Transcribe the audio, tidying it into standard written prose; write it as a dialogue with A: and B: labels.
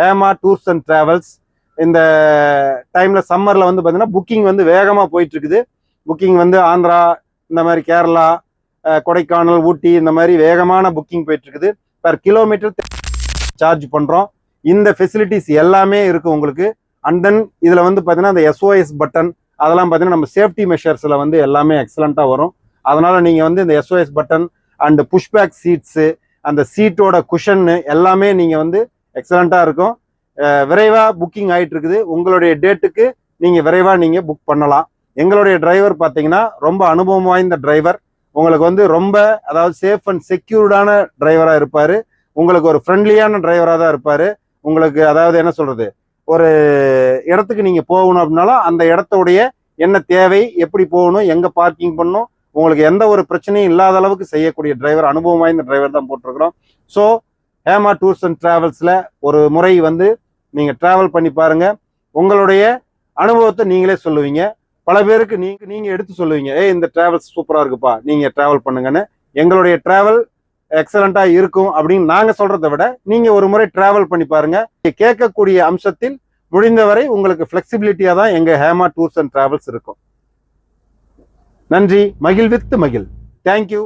A: Hema tours and travels. இந்த டைம்ல சம்மர்ல வந்து பார்த்தீங்கன்னா புக்கிங் வந்து வேகமாக போயிட்டு இருக்குது. புக்கிங் வந்து ஆந்திரா, இந்த மாதிரி கேரளா, கொடைக்கானல், ஊட்டி, இந்த மாதிரி வேகமான புக்கிங் போயிட்டு இருக்குது. பர் கிலோமீட்டர் சார்ஜ் பண்றோம். இந்த ஃபெசிலிட்டிஸ் எல்லாமே இருக்கு உங்களுக்கு. அண்ட் தென் இதுல வந்து பார்த்தீங்கன்னா அந்த SOS பட்டன் அதெல்லாம் பார்த்தீங்கன்னா நம்ம சேஃப்டி மெஷர்ஸ்ல வந்து எல்லாமே எக்ஸலண்டா வரும். அதனால நீங்க வந்து இந்த SOS button and pushback seats, அந்த சீட்டோட குஷன் எல்லாமே நீங்க வந்து எக்ஸலண்டா இருக்கும். விரைவா புக்கிங் ஆயிட்டு இருக்குது. உங்களுடைய டேட்டுக்கு நீங்க விரைவா நீங்க புக் பண்ணலாம். எங்களுடைய டிரைவர் பார்த்தீங்கன்னா ரொம்ப அனுபவம் வாய்ந்த டிரைவர். உங்களுக்கு வந்து ரொம்ப அதாவது சேஃப் அண்ட் செக்யூர்டான டிரைவரா இருப்பாரு. உங்களுக்கு ஒரு ஃப்ரெண்ட்லியான டிரைவரா தான் இருப்பாரு. உங்களுக்கு அதாவது என்ன சொல்றது, ஒரு இடத்துக்கு நீங்க போகணும் அப்படின்னாலும் அந்த இடத்தோடைய என்ன தேவை, எப்படி போகணும், எங்க பார்க்கிங் பண்ணணும், உங்களுக்கு எந்த ஒரு பிரச்சனையும் இல்லாத அளவுக்கு செய்யக்கூடிய டிரைவர், அனுபவம் வாய்ந்த டிரைவர் தான் போட்டிருக்கிறோம். ஸோ ஹேமா டூர்ஸ் அண்ட் டிராவல்ஸ்ல ஒரு முறை வந்து நீங்க டிராவல் பண்ணி பாருங்க. உங்களுடைய அனுபவத்தை நீங்களே சொல்லுவீங்க. பல பேருக்கு நீங்க எடுத்து சொல்லுவீங்க, இந்த டிராவல்ஸ் சூப்பரா இருக்குப்பா, நீங்க டிராவல் பண்ணுங்கன்னு. எங்களுடைய டிராவல் எக்ஸலண்டா இருக்கும் அப்படின்னு நாங்க சொல்றதை விட நீங்க ஒரு முறை டிராவல் பண்ணி பாருங்க. கேட்கக்கூடிய அம்சத்தில் முடிந்தவரை உங்களுக்கு பிளெக்சிபிலிட்டியா தான் எங்க ஹேமா டூர்ஸ் அண்ட் டிராவல்ஸ் இருக்கும். நன்றி. மகிழ்வித்து மகிழ். தேங்க்யூ.